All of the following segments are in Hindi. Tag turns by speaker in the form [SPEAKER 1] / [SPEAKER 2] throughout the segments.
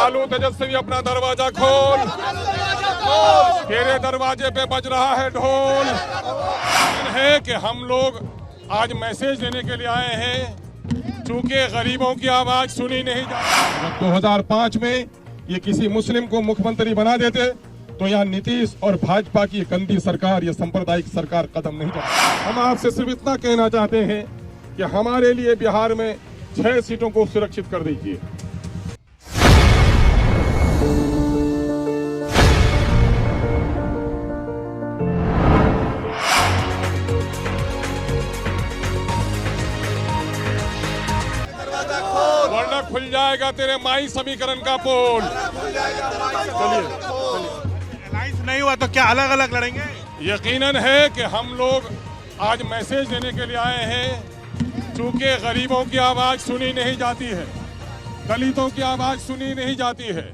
[SPEAKER 1] लालू तेजस्वी अपना दरवाजा खोल, तेरे दरवाजे पे बज रहा है ढोल। है कि हम लोग आज मैसेज देने के लिए आए हैं, चूंकि गरीबों की आवाज सुनी नहीं जाती। 2005 में ये किसी मुस्लिम को मुख्यमंत्री बना देते तो यहाँ नीतीश और भाजपा की गंदी सरकार, ये सांप्रदायिक सरकार कदम नहीं जाती। हम आपसे सिर्फ इतना कहना चाहते हैं कि हमारे लिए बिहार में 6 सीटों को सुरक्षित कर दीजिए। वरना खुल जाएगा तेरे माई समीकरण का पोल। चलिए,
[SPEAKER 2] अलायंस नहीं हुआ तो क्या अलग अलग लड़ेंगे?
[SPEAKER 1] यकीनन है कि हम लोग आज मैसेज देने के लिए आए हैं, चूंकि गरीबों की आवाज सुनी नहीं जाती है, दलितों की आवाज सुनी नहीं जाती है।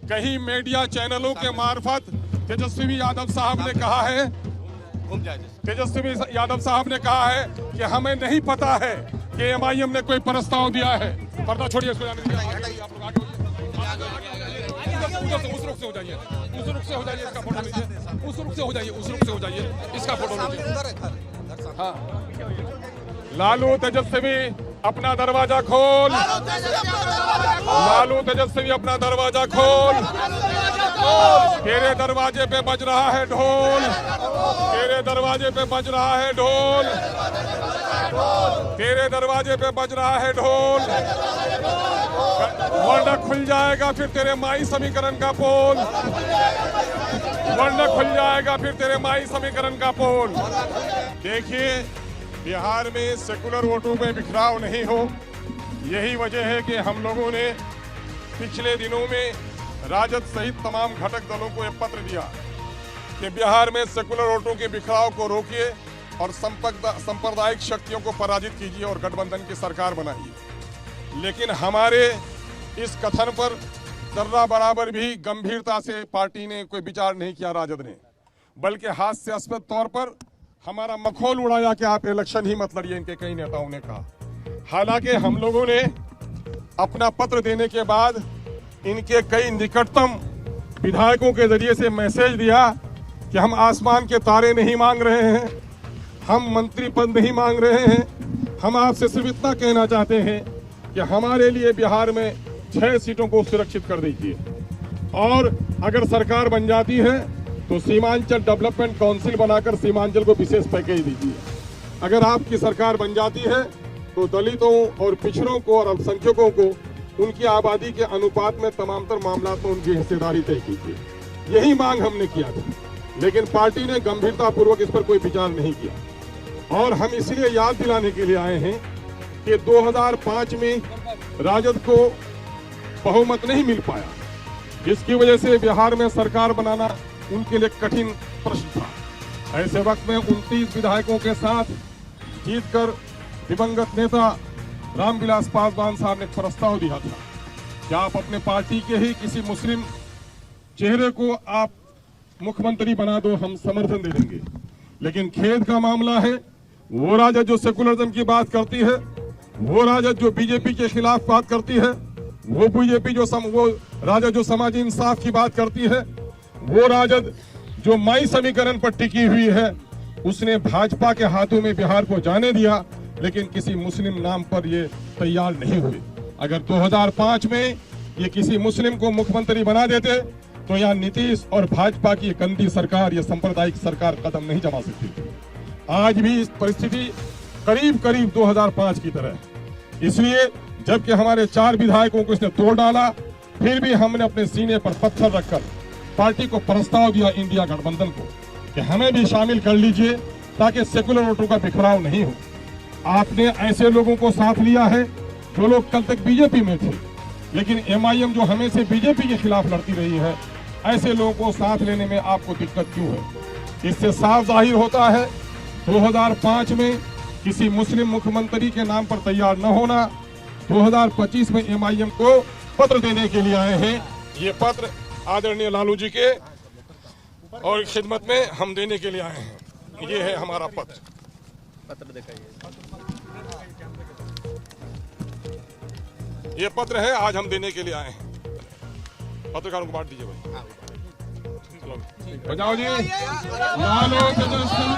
[SPEAKER 1] कहीं मीडिया चैनलों के मार्फत तेजस्वी यादव साहब ने कहा है, तेजस्वी यादव साहब ने कहा है कि हमें नहीं पता है कि एमआईएम ने कोई प्रस्ताव दिया है। पर्दा छोड़िए, इसको जाने दीजिए। आप लोग आगे उधर से उस रुख से हो जाइए, उस रुख से हो जाइए, इसका फोटो लीजिए। उस रुख से हो जाइए, उस रुख से हो जाइए, इसका फोटो लीजिए। हाँ, लालू तेजस्वी अपना दरवाजा खोल, लालू तेजस्वी अपना दरवाजा खोल, तेरे दरवाजे पे बज रहा है ढोल, तेरे दरवाजे पे बज रहा है ढोल, तेरे दरवाजे पे बज रहा है ढोल। वरना खुल जाएगा फिर तेरे माई समीकरण का पोल, वरना खुल जाएगा फिर तेरे माई समीकरण का पोल। देखिए, बिहार में सेकुलर वोटों में बिखराव नहीं हो, यही वजह है कि हम लोगों ने पिछले दिनों में राजद सहित तमाम घटक दलों को एक पत्र दिया कि बिहार में सेकुलर वोटों के बिखराव को रोकिए और सांप्रदायिक शक्तियों को पराजित कीजिए और गठबंधन की सरकार बनाइए। लेकिन हमारे इस कथन पर जर्रा बराबर भी गंभीरता से पार्टी ने कोई विचार नहीं किया, राजद ने, बल्कि हास्यास्पद तौर पर हमारा मखौल उड़ाया कि आप इलेक्शन ही मत लड़िए, इनके कई नेताओं ने कहा। हालांकि हम लोगों ने अपना पत्र देने के बाद इनके कई निकटतम विधायकों के जरिए से मैसेज दिया कि हम आसमान के तारे नहीं मांग रहे हैं, हम मंत्री पद नहीं मांग रहे हैं। हम आपसे सिर्फ इतना कहना चाहते हैं कि हमारे लिए बिहार में 6 सीटों को सुरक्षित कर दीजिए, और अगर सरकार बन जाती है तो सीमांचल डेवलपमेंट काउंसिल बनाकर सीमांचल को विशेष पैकेज दीजिए। अगर आपकी सरकार बन जाती है तो दलितों और पिछड़ों को और अल्पसंख्यकों को उनकी आबादी के अनुपात में तमाम तर मामला में उनकी हिस्सेदारी तय कीजिए। यही मांग हमने किया था, लेकिन पार्टी ने गंभीरतापूर्वक इस पर कोई विचार नहीं किया। और हम इसलिए याद दिलाने के लिए आए हैं कि 2005 में राजद को बहुमत नहीं मिल पाया, जिसकी वजह से बिहार में सरकार बनाना उनके लिए कठिन प्रश्न था। ऐसे वक्त में 29 विधायकों के साथ जीतकर दिवंगत नेता रामविलास पासवान साहब ने प्रस्ताव दिया था कि आप अपने पार्टी के ही किसी मुस्लिम चेहरे को आप मुख्यमंत्री बना दो, हम समर्थन दे देंगे। लेकिन खेद का मामला है, वो राजद जो सेकुलरिज्म की बात करती है, वो राजद जो बीजेपी के खिलाफ बात करती है, वो बीजेपी वो राजद जो समाजी इंसाफ की बात करती है, वो राजद जो माई समीकरण पर टिकी हुई है, उसने भाजपा के हाथों में बिहार को जाने दिया, लेकिन किसी मुस्लिम नाम पर ये तैयार नहीं हुए। अगर 2005 में ये किसी मुस्लिम को मुख्यमंत्री बना देते तो यहाँ नीतीश और भाजपा की गंदी सरकार, ये सांप्रदायिक सरकार कदम नहीं जमा सकती थी। आज भी परिस्थिति करीब करीब 2005 की तरह है। इसलिए जबकि हमारे 4 विधायकों को इसने तोड़ डाला, फिर भी हमने अपने सीने पर पत्थर रखकर पार्टी को प्रस्ताव दिया, इंडिया गठबंधन को, कि हमें भी शामिल कर लीजिए ताकि सेकुलर वोटों का बिखराव नहीं हो। आपने ऐसे लोगों को साथ लिया है जो लोग कल तक बीजेपी में थे, लेकिन एमआईएम जो हमेशा बीजेपी के खिलाफ लड़ती रही है, ऐसे लोगों को साथ लेने में आपको दिक्कत क्यों है? इससे साफ जाहिर होता है 2005 में किसी मुस्लिम मुख्यमंत्री के नाम पर तैयार न होना, 2025 में एमआईएम को पत्र देने के लिए आए हैं। ये पत्र आदरणीय लालू जी के और खिदमत में हम देने के लिए आए हैं। ये है हमारा पत्र। ये पत्र है, आज हम देने के लिए आए हैं। पत्रकारों को बांट दीजिए भाई। चलो बजाओ जी, लालो के जश्न